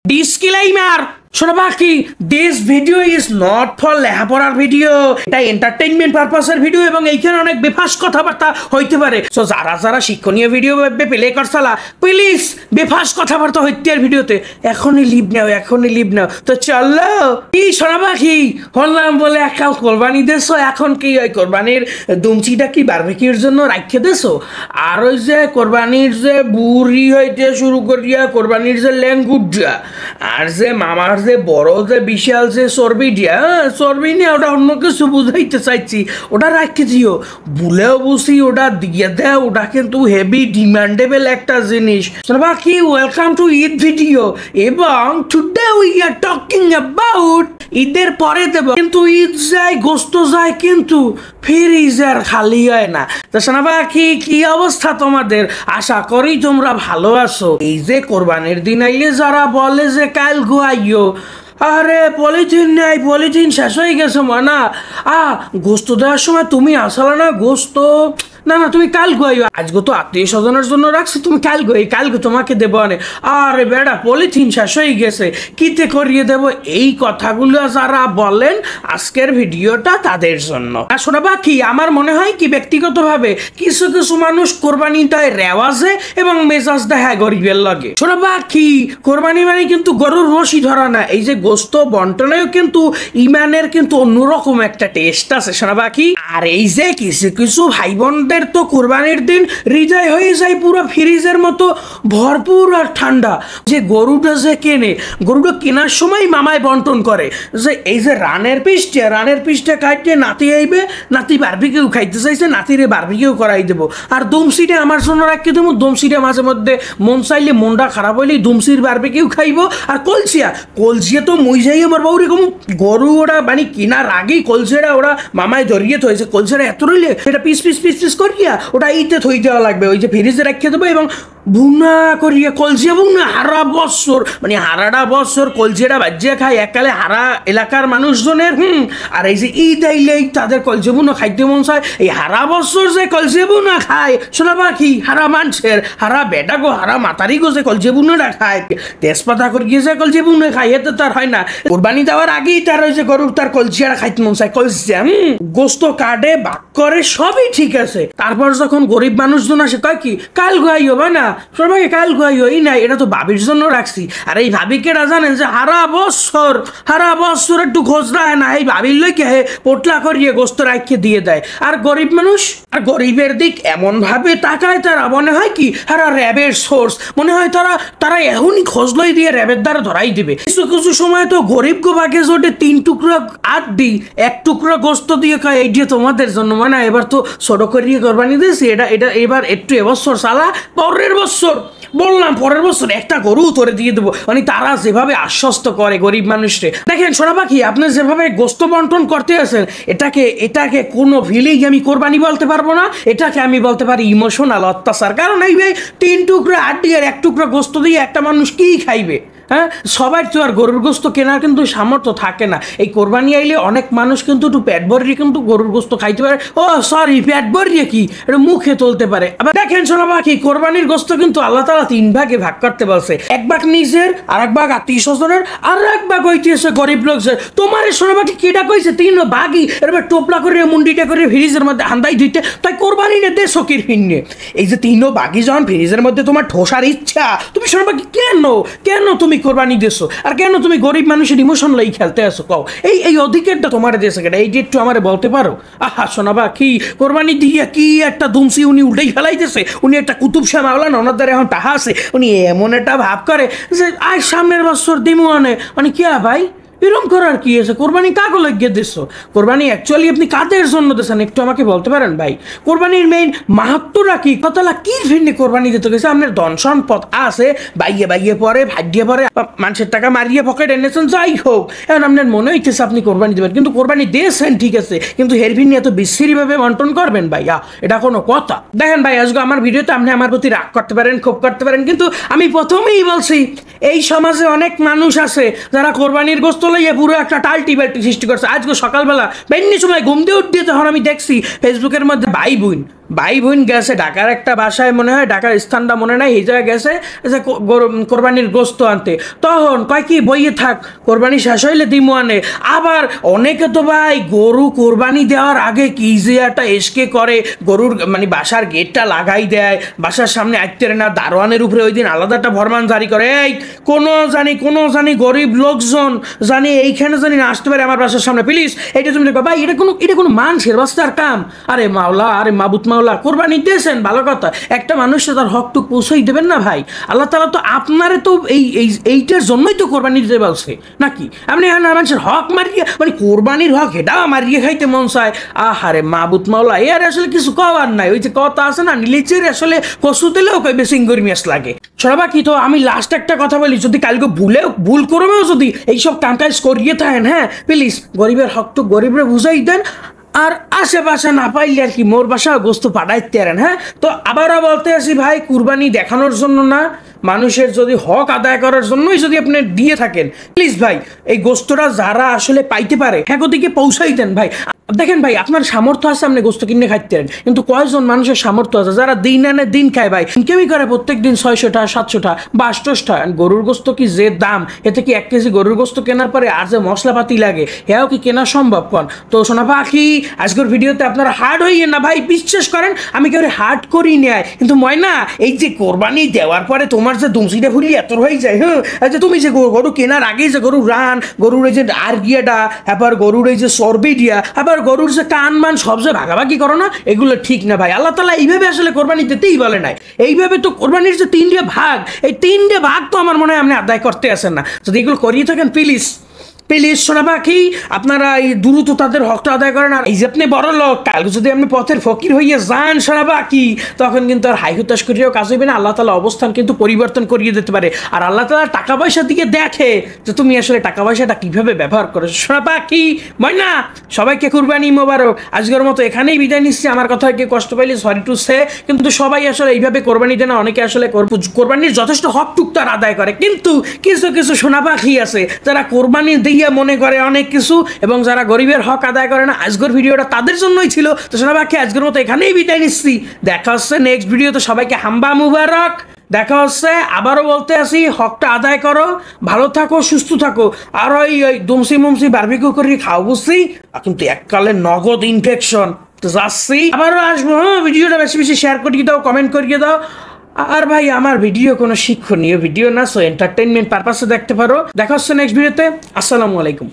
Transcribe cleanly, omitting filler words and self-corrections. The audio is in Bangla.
Disclaimer! Shonabaki, this video is not for লেখাপড়ার ভিডিও, এটা এন্টারটেইনমেন্ট পারপাসের ভিডিও এবং এইখানে অনেক বেফাস কথাবার্তা হইতে পারে। সো যারা যারা শিক্ষণীয় ভিডিও প্লে করছালা প্লিজ বেফাস কথাবার্তা হইতে আর ভিডিওতে এখনই লিভ নাও তো চলো। কি শোনাবাকি হলাম বলে একাল কোরবানি দেছো, এখন কি ওই কোরবানির দুমচিটা কি বারবিকিউর জন্য রাখতে দেছো? আর ওই যে কোরবানির যে বুড়ি হইতে শুরু করিয়া কোরবানির যে ল্যাঙ্গুডা আর যে মামার যে বড় যে বিশাল যে চর্বি নিয়ে ওটা অন্য কিছু বুঝাইতে চাইছি, ওটা রাখতে দিও। ভুলেও বুঝি ওটা দিয়ে দেয়, ওটা কিন্তু হেভি ডিমান্ডেবল একটা জিনিস। বাকি ওয়েলকাম টু ঈদ ভিডিও এবং today we are talking about ঈদের পরে দেব, কিন্তু ঈদ যায় গোস্ত যায় কিন্তু ফ্রিজ আর খালি হয় না। তো শোনাবাকি কি অবস্থা তোমাদের? আশা করি তোমরা ভালো আছো। এই যে কোরবানির দিন আইলে যারা বলে যে কাল গোয়াইও, আরে পলিথিন নেই, পলিথিন শেষ হয়ে গেছে মানা। গোস্ত দেওয়ার সময় তুমি আসলে না গোস্ত না তুমি কাল গোয়াইও, আজকে তো আত্মীয় স্বজনের জন্য রাখছি, তুমি কাল গোয়াই, কালকে তোমাকে দেবো আনে। আরে বেড়া পলিথিন শেষ হয়ে গেছে, কিতে করিয়ে দেবো? এই কথাগুলো যারা বলেন আজকের ভিডিওটা তাদের জন্য। আর শোনাবা কি আমার মনে হয় কি ব্যক্তিগতভাবে কিছু কিছু মানুষ কোরবানি দেয় রেওয়াজে এবং মেজাজ দেখায় গরিবের লগে। শোনাবা কি কোরবানি মানে কিন্তু গরুর রশি ধরা না, এই যে গোস্ত বন্টনেও কিন্তু ইমানের কিন্তু অন্যরকম একটা টেস্ট আছে। শোনাবা কি আর এই যে কিছু কিছু ভাই বোনদের তো কোরবানির দিন হৃদয় হয়ে যায় পুরো ফ্রিজের মতো ভরপুর আর ঠান্ডা। যে গরুটা যে গরুটা কেনার সময় মামায় বন্টন করে যে এই যে রানের পিসটা কাটতে নাতি আইবে, নাতি বারবিকিউ খাইতে চাইছে, নাতিরে বারবিকিউ করাই দেবো। আর দুমসিটা আমার জন্য রাখতে দেবো, দুমসিটা মাঝে মধ্যে মন চাইলে মনটা খারাপ হইলে দুমসির বারবিকিউ খাইবো। আর কলসিয়া তো মুই যাই আমার বাবু এরকম গরু ওরা মানে কেনার আগেই কলসিয়াটা ওরা মামায় ধরিয়ে থইছে, কলসিয়াটা এত রইলে সেটা পিস করিয়া ওটা ইতে থই দেওয়া লাগবে, ওই যে ফ্রিজে রেখে দেবো এবং বুনা করিয়া কলজিয়া বুনা হারাটা বছর কলজিয়াটা বাজিয়া খায় এককালে হারা এলাকার মানুষজনের। আর এই যে ঈদ আইলেই তাদের কলজিয়া বুনা খাইতে মন চায়, এই হারা বছর যে কলজিয়া বুনা খায় শোনাবা কি হারা মানুষের হারা বেটা গো হারা মাতারি গো যে কলজিয়া বুনাটা খায়, তেজপাতা করিয়ে যে কলজিয়া বুনা খায় এতে তার হয় না। কোরবানি দেওয়ার আগেই তার ওই যে গরুর তার কলজিয়াটা খাইতে মন চায়, কলজিয়া গোস্ত কাটে বাক করে সবই ঠিক আছে। তারপর যখন গরিব মানুষজন আসে কয় কি কাল গোয়াইও বা না সবাইকে কাল গোয়াইও, এই নাই এটা তো ভাবির জন্য রাখছি। আর এই ভাবিকেরা জানেন যে হারা বছর একটু খোঁজ রাখে না, এই ভাবির লইকে পোটলা করিয়ে গোস্ত রাখিয়ে দিয়ে দেয়। আর গরিব মানুষ আর গরিবের দিক এমন ভাবে তাকায়, তারা মনে হয় কি হারা র্যাবের সোর্স, মনে হয় তারা এখনই খোঁজ লই দিয়ে র্যাবের দ্বারা ধরাই দিবে। কিছু সময় তো গরিব গো বাগে জোটে 3 টুকরা আট দিই, 1 টুকরা গোস্ত দিয়ে কয় এই দিয়ে তোমাদের জন্য, মানে এবার তো ছোট করিয়ে কোরবানি দিয়েছি, এটা এবার একটু এবছর চালা, পরের বছর একটা গরু তোরে দিয়ে দেবো। মানে তারা যেভাবে আশ্বস্ত করে গরিব মানুষরে, দেখেন সোনাপাখি আপনি যেভাবে গোস্ত বন্টন করতে আছেন এটাকে কোনো ফিলিং আমি কোরবানি বলতে পারবো না, এটাকে আমি বলতে পারি ইমোশনাল অত্যাচার। কারণ এই 3 টুকরা হাড্ডি আর 1 টুকরা গোস্ত দিয়ে একটা মানুষ কি খাইবে? হ্যাঁ, সবার তো আর গরুর গোস্ত কেনার কিন্তু সামর্থ্য থাকে না। এই কোরবানি আইলে অনেক মানুষ কিন্তু একটু পেট ভরিয়ে কিন্তু গরুর গোস্ত খাইতে পারে। পেট ভরিয়ে কি এটা মুখে তুলতে পারে। আবার দেখেন সোনাবাকি কোরবানির গোস্ত কিন্তু আল্লাহ তাআলা 3 ভাগে ভাগ করতে বলছে, 1 ভাগ নিজের, আর 1 ভাগ আত্মীয় স্বজনের, আর 1 ভাগ হইতেছে গরিব লোকদের। তোমার সোনাবাকি কেটা কইছে 3 ভাগই এবার টোপলা করে মুন্ডিটা করে ফ্রিজের মধ্যে হান্দাই দিতে, তাই কোরবানি নিতে শকির ফিন্নে। এই যে 3 ভাগই যখন ফ্রিজের মধ্যে তোমার ঠোসার ইচ্ছা, তুমি সোনাবাকি কেন তুমি কোরবানি দিছো? আর কেন তুমি গরিব মানুষের ইমোশন লাই খেলতে আসো? কও এই অধিকারটা তোমার দিয়েছে কেন? এই যে একটু আমার বলতে পারো? শোনাবা কি কোরবানি দিয়ে কি একটা দুমসি উনি উল্টেই ফেলাইতেছে, উনি একটা কুতুব শাহ মাওলানা, ওনার দ্বারা এখন টাহা আছে, উনি এমন একটা ভাব করে যে আজ সামনের বছর দিমু আনে, মানে কি ভাই এরকম করার কি আছে? কোরবানি কাকে লাগিয়ে দিচ্ছ? কোরবানি অ্যাকচুয়ালি আপনি কাদের জন্য দিচ্ছেন একটু আমাকে বলতে পারেন ভাই? কোরবানির মেইন মাহাত্মটা কি? কতলা কি ফিরনি কোরবানি দিতে গেছে? আপনার ধন সম্পদ আছে, বাইয়ে পরে ভাগ্যে পরে মানুষের টাকা মারিয়ে পকেট এনেছেন, যাই হোক এখন আপনার মনে হইতেছে আপনি কোরবানি দেবেন, কিন্তু কোরবানি দিয়েছেন ঠিক আছে, কিন্তু হেরফির এত বিশ্রীভাবে বন্টন করবেন ভাই? এটা কোনো কথা? দেখেন ভাই আজকে আমার ভিডিওতে আপনি আমার প্রতি রাগ করতে পারেন, ক্ষোভ করতে পারেন, কিন্তু আমি প্রথমেই বলছি এই সমাজে অনেক মানুষ আছে যারা কোরবানির গোস্ত লইয়া পুরো একটা টাল্টি সৃষ্টি করছে। আজকে সকালবেলা বেন্নি সময় ঘুম দিয়ে উঠিয়ে তখন আমি দেখছি ফেসবুকের মধ্যে ভাই বোন ভাই বোন গেছে ঢাকার একটা বাসায়, মনে হয় ঢাকার স্থানটা মনে নাই, এই জায়গায় গেছে যে কোরবানির গোস্ত আনতে। তখন কয় কি বইয়ে থাক, কোরবানি শেষ হইলে দিমু আনে। আবার অনেকে তো ভাই গরু কোরবানি দেওয়ার আগে কি যে একটা এসকে করে, গরুর মানে বাসার গেটটা লাগাই দেয়, বাসার সামনে আইতে না, দারোয়ানের উপরে ওই দিন আলাদা একটা ফরমান জারি করে, এই কোনো জানি গরিব লোকজন জানি এইখানে জানি না আসতে পারে আমার বাসার সামনে, প্লিজ এটা তুমি দেখো। ভাই এটা কোনো মানুষের বাস্তার কাম? আরে মাওলা, আরে মাবুত মাওলা, কোরবানি দিয়েছেন ভালো কথা, একটা মানুষ তার হকটুক পৌঁছাই দেবেন না ভাই? আল্লাহ তাআলা তো আপনারে তো এইটার জন্যই তো কোরবানি দিতে বলছে নাকি? আপনি মানুষের হক মারিয়ে, মানে কোরবানির হক এটাও মারিয়ে খাইতে মন চায়। আহারে মাবুত মাওলা, এর আসলে কিছু কওয়ার নাই। ওই যে কথা আছে না, নিলিচের আসলে কসু দিলেও কইবে সিঙ্গুর মিয়াস লাগে। সবা কি তো আমি লাস্ট একটা কথা বলি, যদি কালকে ভুল করবেও যদি এইসব কাম কাজ করিয়ে থাকেন, হ্যাঁ প্লিজ গরিবের হকটুক গরিবরে বুঝাই দেন। আর আশেপাশে না পাইলে আর কি মোর বাসা গোস্ত পাঠাইতে পারেন। হ্যাঁ, তো আবারও বলতে আসি ভাই, কুরবানি দেখানোর জন্য না, মানুষের যদি হক আদায় করার জন্যই যদি আপনি দিয়ে থাকেন, প্লিজ ভাই এই গোস্তটা যারা আসলে পাইতে পারে হ্যাঁ ওদিকে পৌঁছাই দেন ভাই। দেখেন ভাই, আপনার সামর্থ্য আছে আপনি গোস্ত কিনে খাইতে পারেন, কিন্তু কয়জন মানুষের সামর্থ্য আছে যারা দিন আনে দিন খায় ভাই, কেউই করে প্রত্যেক দিন 600টা 700টা বা 800টা। গরুর গোস্ত কি যে দাম, এতে কি 1 কেজি গরুর গোস্ত কেনার পরে আর যে মশলাপাতি লাগে হেও কি কেনা সম্ভব? কন তো সোনা পাখি, আজকের ভিডিওতে আপনারা হার্ড হইয়ে না ভাই, বিশ্বাস করেন আমি কেউ হার্ড করি নেয়, কিন্তু ময়না এই যে কোরবানি দেওয়ার পরে তোমার যে দুমসিটা ফুলি এত হয়ে যায়। হ্যাঁ, আচ্ছা তুমি যে গরু কেনার আগে যে গরুর রান, গরুর এই যে আরগিয়াটা, আবার গরুর এই যে চর্বিটা, আবার গরুর যে কান মান সব যে ভাগাভাগি করো না, এগুলো ঠিক না ভাই। আল্লাহ তাআলা এইভাবে আসলে কোরবানি দিতেই বলে নাই। এইভাবে তো কোরবানির যে 3টে ভাগ, এই 3টে ভাগ তো আমার মনে হয় আপনি আদায় করতে আসেন না। যদি এগুলো করিয়ে থাকেন প্লিজ সোনা পাখি, আপনারা এই দ্রুত তাদের হকটা আদায় করেন। আর এই যে আপনি বড় লোক, কাল যদি আপনি পথের ফকির হইয়া যান সোনা পাখি, তখন কিন্তু আর হাই হুতাশ করিয়াও কাজ হইবে না। আল্লাহ তাআলা অবস্থান কিন্তু পরিবর্তন করিয়ে দিতে পারে। আর আল্লাহ তাআলা টাকা পয়সার দিকে দেখে যে তুমি আসলে টাকা পয়সাটা কিভাবে ব্যবহার করো। সোনা পাখি ময়না, সবাইকে কুরবানি মোবারক। আজকের মতো এখানেই বিদায় নিচ্ছি। আমার কথা কেউ কষ্ট পাইলে সরি টু সে, কিন্তু সবাই আসলে এইভাবে কোরবানি দেয় না। অনেকে আসলে কোরবানির যথেষ্ট হক টুক তার আদায় করে, কিন্তু কিছু সোনা পাখি আছে যারা কোরবানি দিয়ে মনে করে অনেক কিছু, এবং যারা গরিবের হক আদায় করে না। আজকের ভিডিওটা তাদের জন্যই ছিল। তো সোনা পাখি আজকের মতো এখানেই বিদায় নিচ্ছি। দেখা হচ্ছে নেক্সট ভিডিওতে। সবাইকে হাম্বা মুবারক। দেখা হচ্ছে। আবারও বলতে আসি, হকটা আদায় করো, ভালো থাকো, সুস্থ থাকো। আর ওই দুমসি মুমসি বারবিকিউ করে খাও বুঝছি, কিন্তু এককালে নগদ ইনফেকশন। তো যাচ্ছি, আবারও আসবো। হ্যাঁ, ভিডিওটা বেশি বেশি শেয়ার করিয়ে দাও, কমেন্ট করিয়ে দাও। আর ভাই আমার ভিডিও কোনো শিক্ষণীয় ভিডিও না, সো এন্টারটেইনমেন্ট পারপাসে দেখতে পারো। দেখা হচ্ছে নেক্সট ভিডিওতে। আসসালামু আলাইকুম।